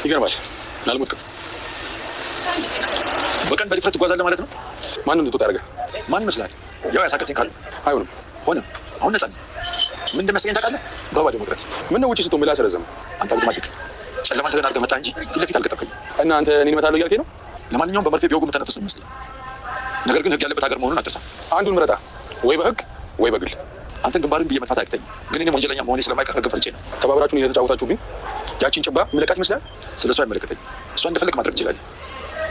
ይገርማል። አልሞትክም። በቀን በድፍረት ትጓዛለህ ማለት ነው? ማንም እንድትወጣ ያደርገህ ማን ይመስላል? ያው ያሳከተኝ ካለ አይሆንም። ሆነ። አሁን ነፃ ነኝ። ምን እንደሚያስገኝ ታውቃለህ? በባዶ መቅረት። ምን ነው ውጪ ስትሆን ምላስ ረዘም። አንተ አውቶማቲክ ጨለማን ተገና አድርገህ መጣ እንጂ ፊት ለፊት አልገጠምከኝም። እና አንተ እኔን እመታለሁ እያልከኝ ነው? ለማንኛውም በመርፌ ቢወጉ የምተነፍስ ነው የሚመስለኝ። ነገር ግን ህግ ያለበት ሀገር መሆኑን አትርሳ። አንዱን ምረጣ፣ ወይ በህግ ወይ በግል። አንተን ግንባርን ብዬ መጥፋት አያቅተኝም፣ ግን እኔም ወንጀለኛ መሆኔ ስለማይቀር ህግ ፈርቼ ነው። ተባብራችሁን እየተጫወታችሁብኝ ያቺን ጭባ ምለቃት ይመስላል። ስለ እሷ አይመለከተኝም። እሷ እንደፈለግ ማድረግ ትችላለህ።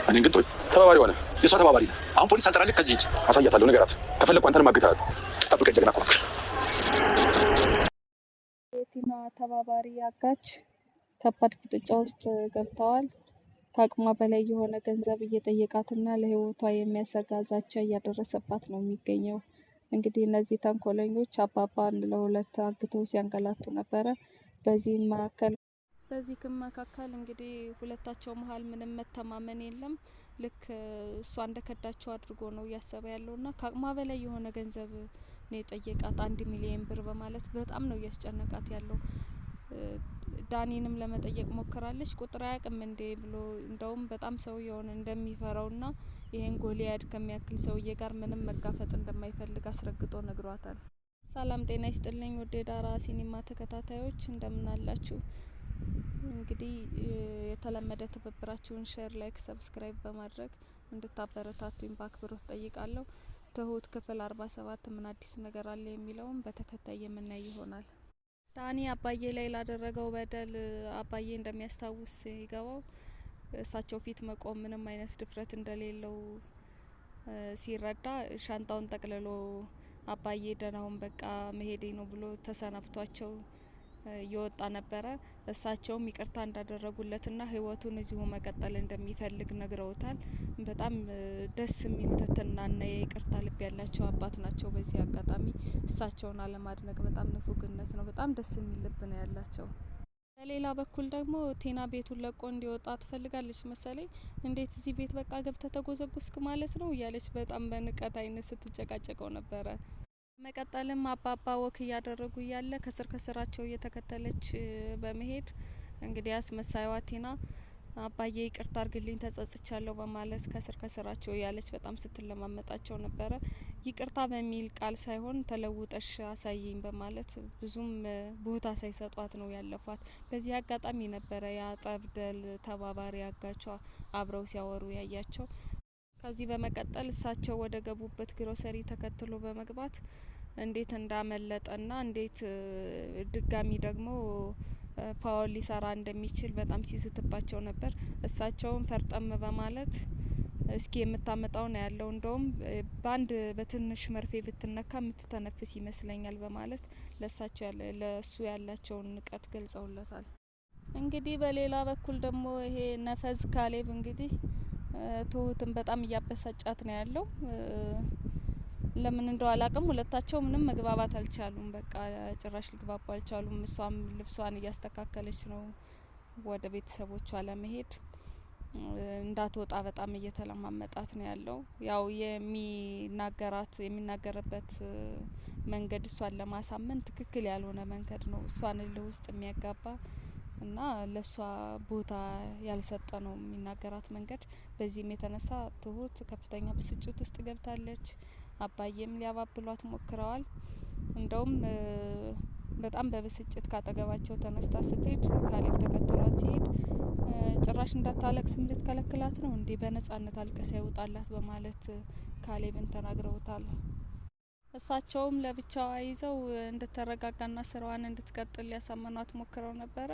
እኔን ግን ተወኝ። ተባባሪ ሆነ። የእሷ ተባባሪ ነህ። አሁን ፖሊስ አልጠራልህ። ከዚህ ሂድ። አሳያታለሁ። ነገራት። ከፈለግኩ አንተንም አግታለሁ። ጠብቀኝ ጀግና ኮንክ። የቲና ተባባሪ አጋች ከባድ ፍጥጫ ውስጥ ገብተዋል። ከአቅሟ በላይ የሆነ ገንዘብ እየጠየቃትና ለህይወቷ የሚያሰጋ ዛቻ እያደረሰባት ነው የሚገኘው። እንግዲህ እነዚህ ተንኮለኞች አባባን ለሁለት አግተው ሲያንገላቱ ነበረ። በዚህ መካከል እንግዲህ ሁለታቸው መሀል ምንም መተማመን የለም። ልክ እሷ እንደከዳቸው አድርጎ ነው እያሰበ ያለውና ከአቅሟ በላይ የሆነ ገንዘብ ነው የጠየቃት፣ 1 ሚሊዮን ብር በማለት በጣም ነው እያስጨነቃት ያለው። ዳኒንም ለመጠየቅ ሞክራለች። ቁጥር አያውቅም እንዴ ብሎ እንደውም በጣም ሰውየውን እንደሚፈራውና ይሄን ጎልያድ ከሚያክል ሰውዬ ጋር ምንም መጋፈጥ እንደማይፈልግ አስረግጦ ነግሯታል። ሰላም ጤና ይስጥልኝ ውድ የዳራ ሲኒማ ተከታታዮች እንደምን አላችሁ? እንግዲህ የተለመደ ትብብራችሁን ሼር፣ ላይክ፣ ሰብስክራይብ በማድረግ እንድታበረታቱኝ በአክብሮት ጠይቃለሁ። ትሁት ክፍል 47 ምን አዲስ ነገር አለ የሚለውን በተከታይ የምናይ ይሆናል። ዳኒ አባዬ ላይ ላደረገው በደል አባዬ እንደሚያስታውስ ይገባው እሳቸው ፊት መቆም ምንም አይነት ድፍረት እንደሌለው ሲረዳ ሻንጣውን ጠቅልሎ አባዬ ደህናውን በቃ መሄዴ ነው ብሎ ተሰናብቷቸው እየወጣ ነበረ። እሳቸውም ይቅርታ እንዳደረጉለትና ህይወቱን እዚሁ መቀጠል እንደሚፈልግ ነግረውታል። በጣም ደስ የሚል ትህትናና የይቅርታ ልብ ያላቸው አባት ናቸው። በዚህ አጋጣሚ እሳቸውን አለማድነቅ በጣም ንፉግነት ነው። በጣም ደስ የሚል ልብ ነው ያላቸው። በሌላ በኩል ደግሞ ቲና ቤቱን ለቆ እንዲወጣ ትፈልጋለች መሰለኝ። እንዴት እዚህ ቤት በቃ ገብተ ተጎዘጉስክ ማለት ነው እያለች በጣም በንቀት አይነት ስትጨቃጨቀው ነበረ። መቀጠልም አባባ ወክ እያደረጉ እያለ ከስር ከስራቸው እየተከተለች በመሄድ እንግዲህ አስመሳይዋ ቲና አባዬ ይቅርታ አርግልኝ ተጸጽቻለሁ በማለት ከስር ከስራቸው እያለች በጣም ስትለማመጣቸው ነበረ። ይቅርታ በሚል ቃል ሳይሆን ተለውጠሽ አሳይኝ በማለት ብዙም ቦታ ሳይሰጧት ነው ያለፏት። በዚህ አጋጣሚ ነበረ ያጠብደል ተባባሪ አጋቿ አብረው ሲያወሩ ያያቸው። ከዚህ በመቀጠል እሳቸው ወደ ገቡበት ግሮሰሪ ተከትሎ በመግባት እንዴት እንዳመለጠና እንዴት ድጋሚ ደግሞ ፋውል ሊሰራ እንደሚችል በጣም ሲስትባቸው ነበር። እሳቸውም ፈርጠም በማለት እስኪ የምታመጣው ነው ያለው፣ እንደውም በአንድ በትንሽ መርፌ ብትነካ የምትተነፍስ ይመስለኛል በማለት ለሱ ያላቸውን ንቀት ገልጸውለታል። እንግዲህ በሌላ በኩል ደግሞ ይሄ ነፈዝ ካሌብ እንግዲህ ትሁትን በጣም እያበሳጫት ነው ያለው። ለምን እንደው አላቅም። ሁለታቸው ምንም መግባባት አልቻሉም። በቃ ጭራሽ ሊግባቡ አልቻሉም። እሷም ልብሷን እያስተካከለች ነው ወደ ቤተሰቦቿ ለመሄድ እንዳትወጣ በጣም እየተለማመጣት ነው ያለው። ያው የሚናገርበት መንገድ እሷን ለማሳመን ትክክል ያልሆነ መንገድ ነው። እሷን እልህ ውስጥ የሚያጋባ እና ለሷ ቦታ ያልሰጠ ነው የሚናገራት መንገድ። በዚህም የተነሳ ትሁት ከፍተኛ ብስጭት ውስጥ ገብታለች። አባዬም ሊያባብሏት ሞክረዋል። እንደውም በጣም በብስጭት ካጠገባቸው ተነስታ ስትሄድ ካሌብ ተከትሏት ሲሄድ ጭራሽ እንዳታለቅስ ልትከለክላት ነው እንዴ? በነጻነት አልቀሳ ይውጣላት በማለት ካሌብን ተናግረውታል። እሳቸውም ለብቻዋ ይዘው እንድትረጋጋና ስራዋን እንድትቀጥል ሊያሳመኗት ሞክረው ነበረ።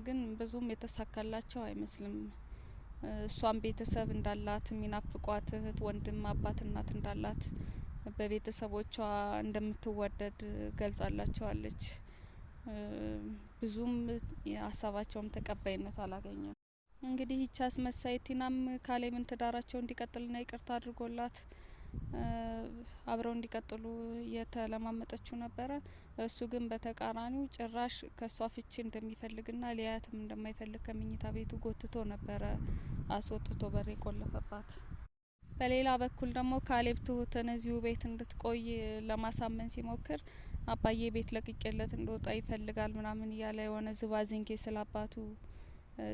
ግን ብዙም የተሳካላቸው አይመስልም። እሷም ቤተሰብ እንዳላት የሚናፍቋት እህት፣ ወንድም፣ አባት፣ እናት እንዳላት በቤተሰቦቿ እንደምትወደድ ገልጻላቸዋለች። ብዙም ሀሳባቸውም ተቀባይነት አላገኘም። እንግዲህ ይቺ አስመሳይ ቲናም ካሌብን ትዳራቸው እንዲቀጥልና ይቅርታ አድርጎላት አብረው እንዲቀጥሉ እየተለማመጠችው ነበረ። እሱ ግን በተቃራኒው ጭራሽ ከሷ ፍቺ እንደሚፈልግና ሊያያትም እንደማይፈልግ ከመኝታ ቤቱ ጎትቶ ነበረ አስወጥቶ በር የቆለፈባት። በሌላ በኩል ደግሞ ካሌብ ትሁትን እዚሁ ቤት እንድትቆይ ለማሳመን ሲሞክር አባዬ ቤት ለቅቄለት እንደወጣ ይፈልጋል ምናምን እያለ የሆነ ዝባዝንኬ ስለ አባቱ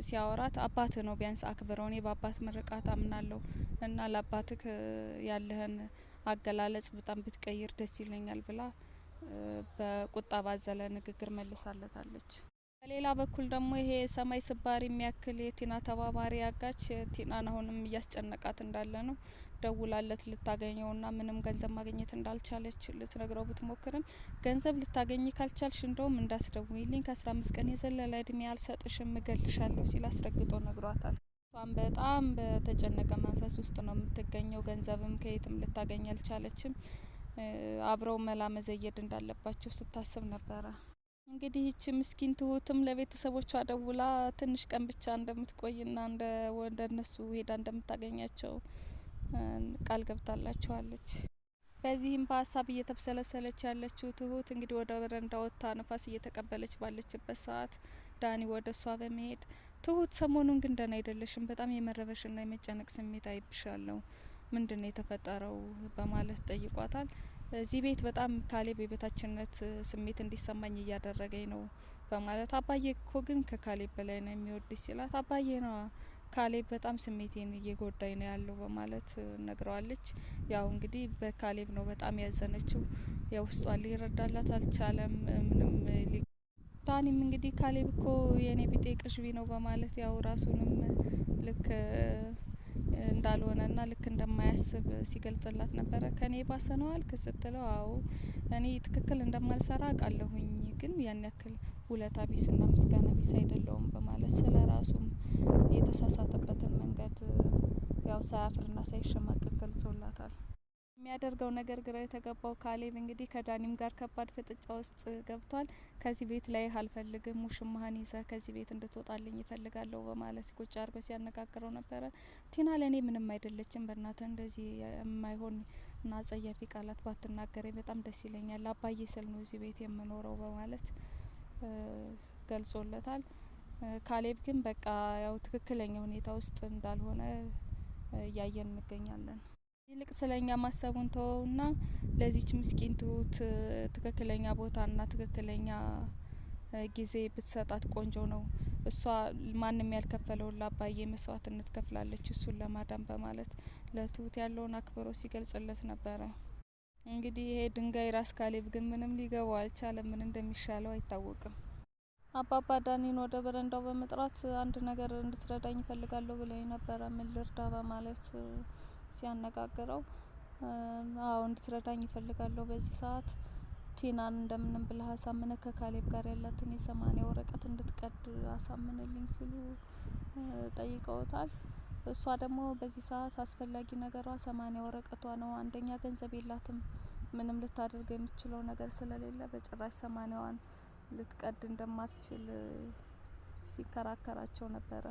ሲያወራት አባትህ ነው ቢያንስ አክብረው፣ እኔ በአባት ምርቃት አምናለሁ እና ለአባትህ ያለህን አገላለጽ በጣም ብትቀይር ደስ ይለኛል ብላ በቁጣ ባዘለ ንግግር መልሳለታለች። በሌላ በኩል ደግሞ ይሄ ሰማይ ስባሪ የሚያክል የቲና ተባባሪ አጋች ቲናን አሁንም እያስጨነቃት እንዳለ ነው። ደውላለት ልታገኘውና ምንም ገንዘብ ማግኘት እንዳልቻለች ልትነግረው ብትሞክርም ገንዘብ ልታገኝ ካልቻልሽ እንደውም እንዳትደውይልኝ ከ15 ቀን የዘለለ እድሜ አልሰጥሽም እገልሻለሁ ሲል አስረግጦ ነግሯታል። እሷም በጣም በተጨነቀ መንፈስ ውስጥ ነው የምትገኘው። ገንዘብም ከየትም ልታገኝ አልቻለችም። አብረው መላ መዘየድ እንዳለባቸው ስታስብ ነበረ። እንግዲህ ይቺ ምስኪን ትሁትም ለቤተሰቦቿ ደውላ ትንሽ ቀን ብቻ እንደምትቆይና ወደ እነሱ ሄዳ እንደምታገኛቸው ቃል ገብታላቸዋለች። በዚህም በሀሳብ እየተብሰለሰለች ያለችው ትሁት እንግዲህ ወደ በረንዳ ወጥታ ነፋስ እየተቀበለች ባለችበት ሰዓት ዳኒ ወደ እሷ በመሄድ ትሁት ሰሞኑን ግን ደህና አይደለሽም፣ በጣም የመረበሽና የመጨነቅ ስሜት አይብሻለሁ፣ ምንድነው የተፈጠረው በማለት ጠይቋታል። እዚህ ቤት በጣም ካሌብ የበታችነት ስሜት እንዲሰማኝ እያደረገኝ ነው በማለት አባዬ እኮ ግን ከካሌብ በላይ ነው የሚወድሽ ሲላት አባዬ ነዋ ካሌብ በጣም ስሜቴን እየጎዳኝ ነው ያለው በማለት ነግረዋለች። ያው እንግዲህ በካሌብ ነው በጣም ያዘነችው። የውስጧን ሊረዳላት አልቻለም። ዳኒም እንግዲህ ካሌብ እኮ የኔ ቢጤ ቅዥቢ ነው በማለት ያው ራሱንም ልክ እንዳልሆነና ልክ እንደማያስብ ሲገልጽላት ነበረ። ከኔ ባሰ ነው አልክ ስትለው አዎ እኔ ትክክል እንደማልሰራ አውቃለሁኝ፣ ግን ያን ያክል ውለታ ቢስና ምስጋና ቢስ አይደለውም በማለት ስለ ራሱም የተሳሳተበትን መንገድ ያው ሳያፍርና ሳይሸማቀቅ ገልጾላታል። የሚያደርገው ነገር ግራ የተገባው ካሌብ እንግዲህ ከዳኒም ጋር ከባድ ፍጥጫ ውስጥ ገብቷል። ከዚህ ቤት ላይ አልፈልግም፣ ውሽማህን ይዘህ ከዚህ ቤት እንድትወጣልኝ ይፈልጋለሁ በማለት ቁጭ አድርገው ሲያነጋግረው ነበረ። ቲና ለእኔ ምንም አይደለችም፣ በእናትህ እንደዚህ የማይሆን እና አጸያፊ ቃላት ባትናገረኝ በጣም ደስ ይለኛል፣ አባዬ ስል ነው እዚህ ቤት የምኖረው በማለት ገልጾለታል። ካሌብ ግን በቃ ያው ትክክለኛ ሁኔታ ውስጥ እንዳልሆነ እያየን እንገኛለን። ይልቅ ስለኛ ማሰቡን ተወውና ለዚች ምስኪን ትሁት ትክክለኛ ቦታና ትክክለኛ ጊዜ ብትሰጣት ቆንጆ ነው። እሷ ማንም ያልከፈለውን ለአባዬ መስዋዕትነት ከፍላለች እሱን ለማዳን በማለት ለትሁት ያለውን አክብሮ ሲገልጽለት ነበረ። እንግዲህ ይሄ ድንጋይ ራስ ካሌብ ግን ምንም ሊገባው አልቻለም። ምን እንደሚሻለው አይታወቅም። አባባ ዳኒን ወደ በረንዳው በመጥራት አንድ ነገር እንድትረዳኝ ይፈልጋለሁ ብለኝ ነበረ፣ ምን ልርዳ በማለት ሲያነጋግረው አዎ እንድትረዳኝ ይፈልጋለሁ፣ በዚህ ሰዓት ቲናን እንደምንም ብለህ አሳምነ ከካሌብ ጋር ያላትን የ80 ወረቀት እንድትቀድ አሳምንልኝ ሲሉ ጠይቀውታል። እሷ ደግሞ በዚህ ሰዓት አስፈላጊ ነገሯ 80 ወረቀቷ ነው። አንደኛ ገንዘብ የላትም፣ ምንም ልታደርገው የምትችለው ነገር ስለሌለ በጭራሽ 80ዋን ልትቀድ እንደማትችል ሲከራከራቸው ነበረ።